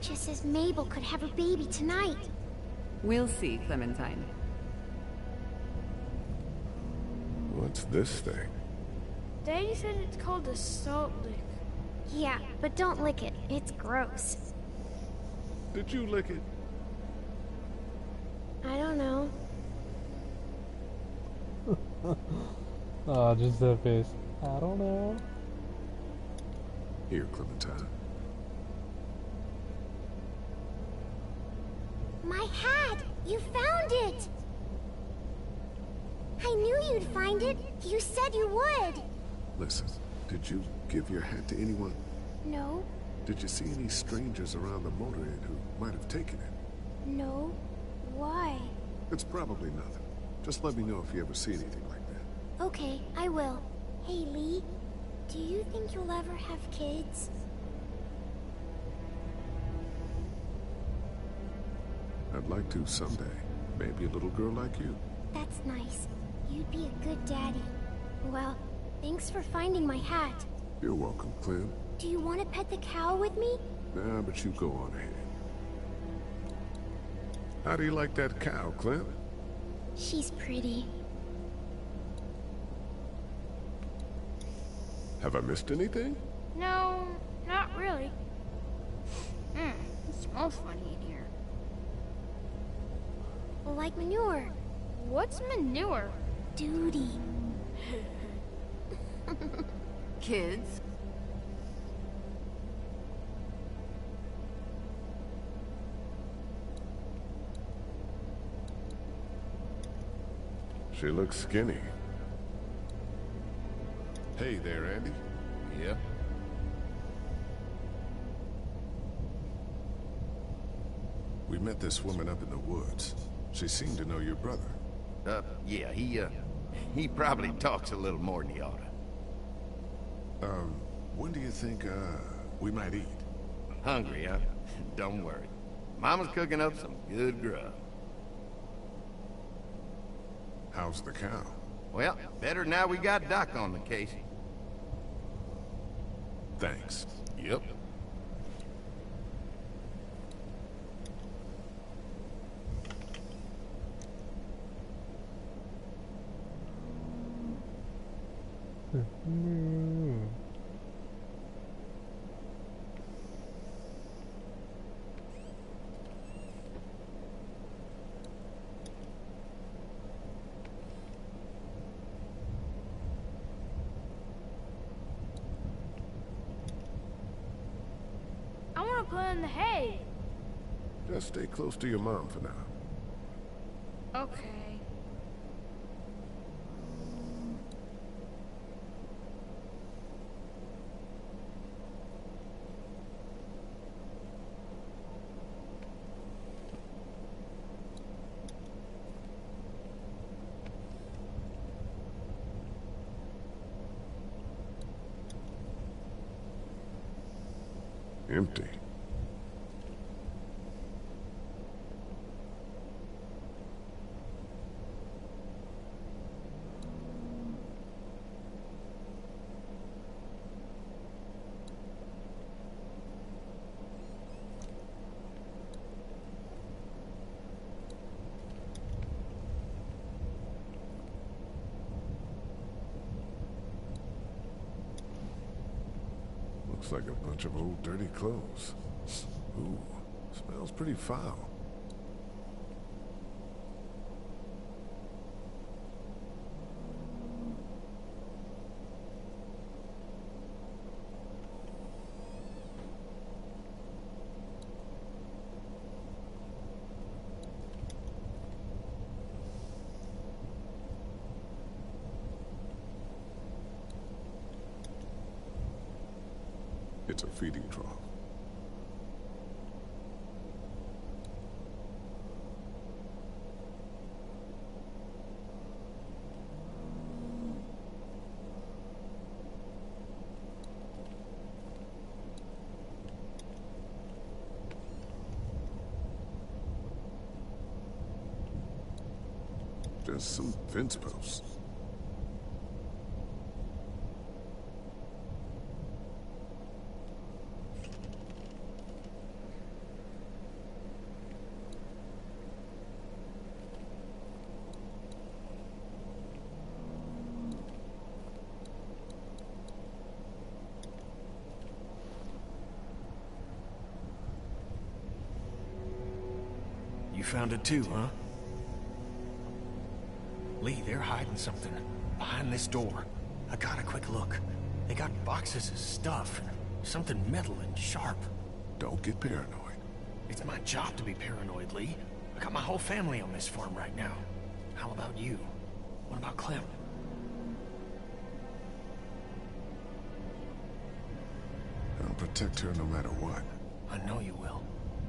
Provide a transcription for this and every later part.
just says Mabel could have her baby tonight. We'll see, Clementine. What's this thing? Daddy said it's called a salt lick. Yeah, but don't lick it. It's gross. Did you lick it? I don't know. Oh, just that face. I don't know. Here, Clementine. My hat! You found it! I knew you'd find it. You said you would. Listen, did you give your hat to anyone? No. Did you see any strangers around the motor inn who might have taken it? No. Why? It's probably nothing. Just let me know if you ever see anything like that. Okay, I will. Hey, Lee. Do you think you'll ever have kids? I'd like to someday. Maybe a little girl like you. That's nice. You'd be a good daddy. Well, thanks for finding my hat. You're welcome, Clem. Do you want to pet the cow with me? Nah, but you go on ahead. How do you like that cow, Clem? She's pretty. Have I missed anything? No, not really. It smells funny in here. Like manure. What's manure? Duty. Kids? She looks skinny. Hey there, Andy. Yep. We met this woman up in the woods. She seemed to know your brother. Yeah, he probably talks a little more than he oughta. When do you think, we might eat? Hungry, huh? Don't worry. Mama's cooking up some good grub. How's the cow? Well, better now we got Doc on the case. Thanks. Yep. I want to play in the hay. Just stay close to your mom for now. Okay. Empty. Looks like a bunch of old dirty clothes. Ooh, smells pretty foul. It's a feeding trough. Just some fence posts. found it too, huh? Lee, they're hiding something behind this door. I got a quick look. They got boxes of stuff, something metal and sharp. Don't get paranoid. It's my job to be paranoid, Lee. I got my whole family on this farm right now. How about you? What about Clem? I'll protect her no matter what. I know you will.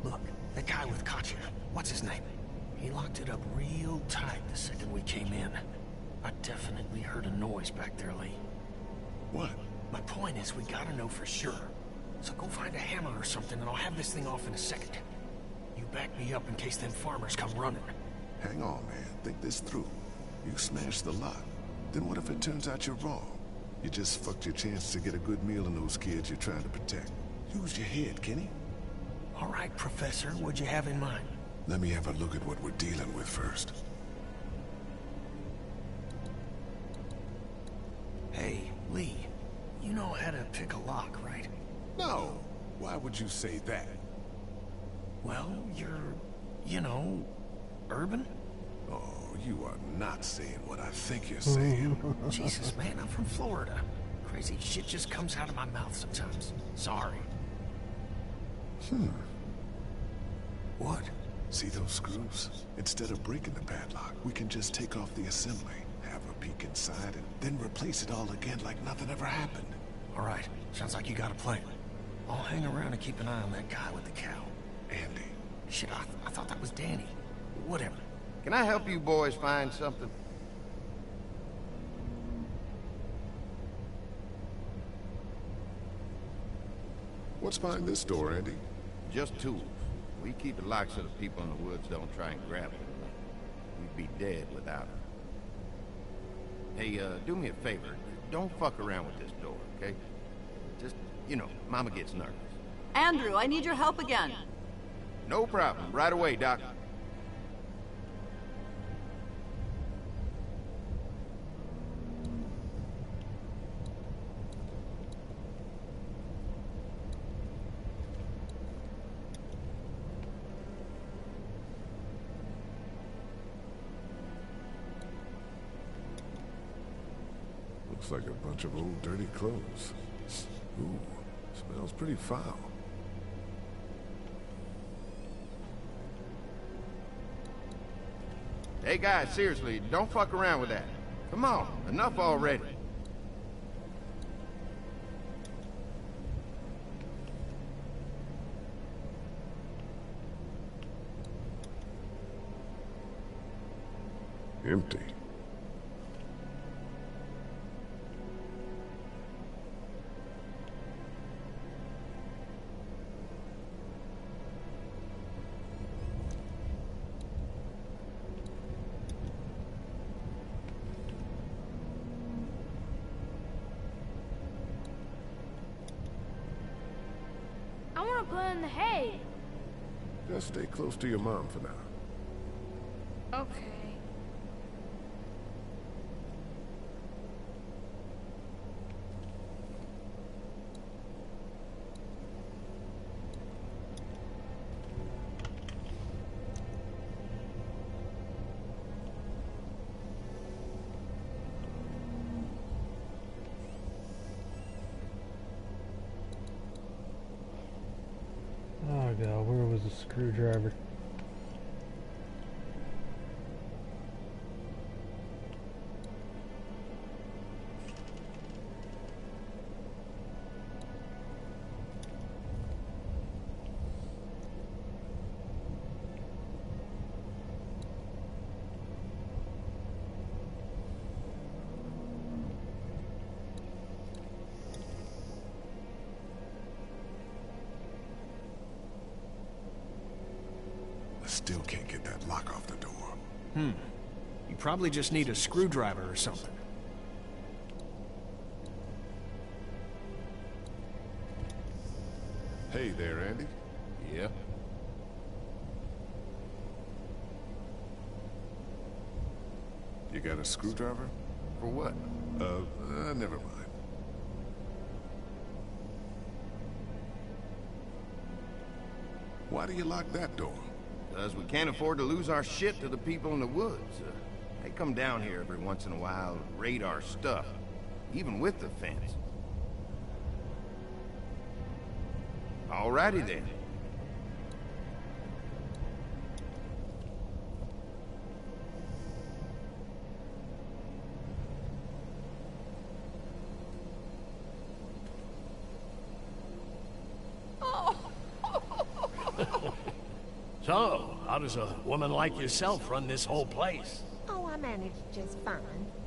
Look, that guy with Katya, what's his name? He locked it up real tight the second we came in. I definitely heard a noise back there, Lee. What? My point is, we gotta know for sure. So go find a hammer or something, and I'll have this thing off in a second. You back me up in case them farmers come running. Hang on, man. Think this through. You smashed the lot. Then what if it turns out you're wrong? You just fucked your chance to get a good meal in those kids you're trying to protect. Use your head, Kenny. All right, Professor, what'd you have in mind? Let me have a look at what we're dealing with first. Hey, Lee, you know how to pick a lock, right? No. Why would you say that? Well, you're, you know, urban? Oh, you are not saying what I think you're saying. Jesus, man, I'm from Florida. Crazy shit just comes out of my mouth sometimes. Sorry. What? See those screws? Instead of breaking the padlock, we can just take off the assembly, have a peek inside, and then replace it all again like nothing ever happened. All right, sounds like you got a plan. I'll hang around and keep an eye on that guy with the cow. Andy. Shit, I thought that was Danny. Whatever. Can I help you boys find something? What's behind this door, Andy? Just tools. We keep it locked so the people in the woods don't try and grab it. We'd be dead without it. Hey, do me a favor. Don't fuck around with this door, okay? Just, you know, Mama gets nervous. Andrew, I need your help again. No problem. Right away, Doc. Looks like a bunch of old dirty clothes. Ooh, smells pretty foul. Hey guys, seriously, don't fuck around with that. Come on, enough already. Empty. I want to put in the hay. Just stay close to your mom for now. Okay. Oh god, where was the screwdriver? I still can't get that lock off the door. You probably just need a screwdriver or something. Hey there, Andy. Yeah? You got a screwdriver? For what? Never mind. Why do you lock that door? Because we can't afford to lose our shit to the people in the woods. They come down here every once in a while, raid our stuff, even with the fence. Alrighty then. So, how does a woman like yourself run this whole place? Oh, I managed just fine.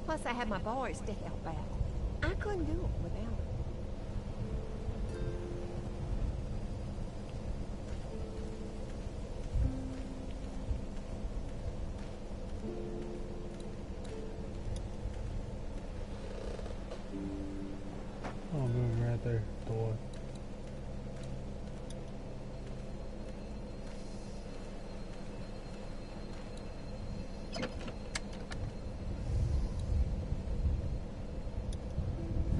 Plus, I had my boys to help out. I couldn't do it without them. Oh, moving right there. Door.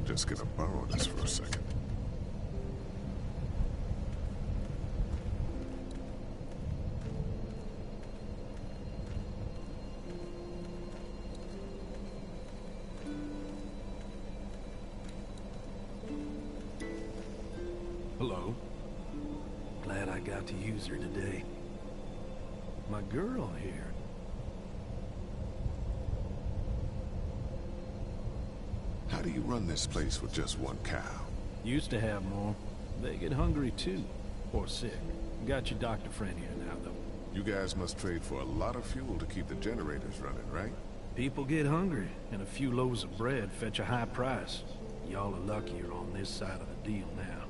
Just gonna borrow this for a second. Hello. Glad I got to use her today. My girl here. How do you run this place with just one cow? Used to have more. They get hungry too. Or sick. Got your doctor friend here now, though. You guys must trade for a lot of fuel to keep the generators running, right? People get hungry, and a few loaves of bread fetch a high price. Y'all are luckier on this side of the deal now.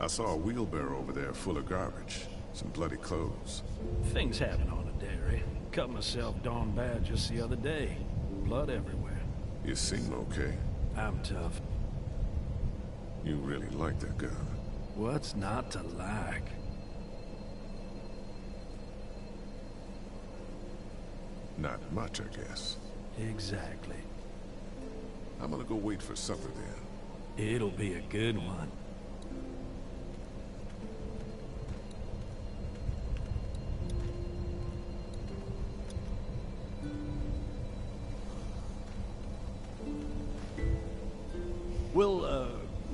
I saw a wheelbarrow over there full of garbage. Some bloody clothes. Things happen on a dairy. Cut myself darn bad just the other day. Blood everywhere. You seem okay. I'm tough. You really like that gun. What's not to like? Not much, I guess. Exactly. I'm gonna go wait for supper then. It'll be a good one.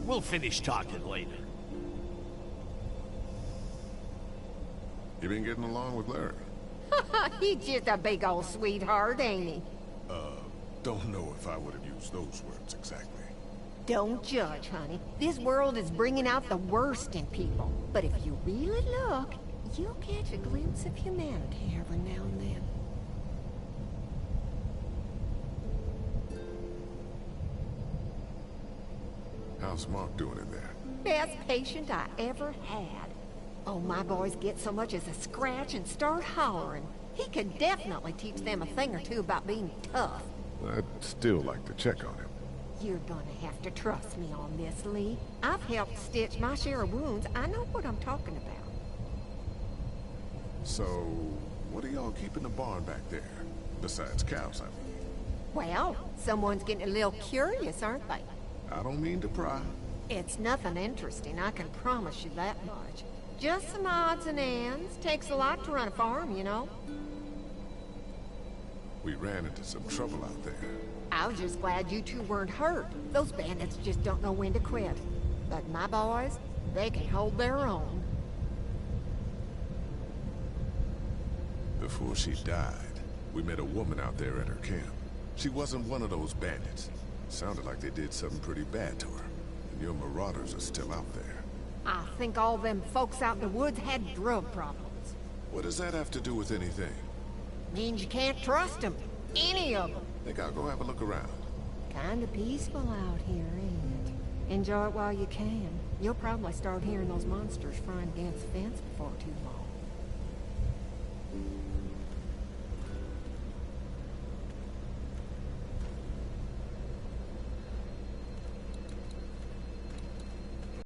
We'll finish talking later. You been getting along with Larry? He's just a big old sweetheart, ain't he? Don't know if I would have used those words exactly. Don't judge, honey. This world is bringing out the worst in people. But if you really look, you'll catch a glimpse of humanity every now and then. How's Mark doing in there? Best patient I ever had. Oh, my boys get so much as a scratch and start hollering. He could definitely teach them a thing or two about being tough. I'd still like to check on him. You're gonna have to trust me on this, Lee. I've helped stitch my share of wounds. I know what I'm talking about. So, what are y'all keeping the barn back there? Besides cows, I mean. Well, someone's getting a little curious, aren't they? I don't mean to pry. It's nothing interesting, I can promise you that much. Just some odds and ends. Takes a lot to run a farm, you know. We ran into some trouble out there. I was just glad you two weren't hurt. Those bandits just don't know when to quit. But my boys, they can hold their own. Before she died, we met a woman out there at her camp. She wasn't one of those bandits. Sounded like they did something pretty bad to her. And your marauders are still out there. I think all them folks out in the woods had drug problems. What does that have to do with anything? Means you can't trust them. Any of them. Think I'll go have a look around. Kinda peaceful out here, ain't it? Enjoy it while you can. You'll probably start hearing those monsters frying against the fence before too long.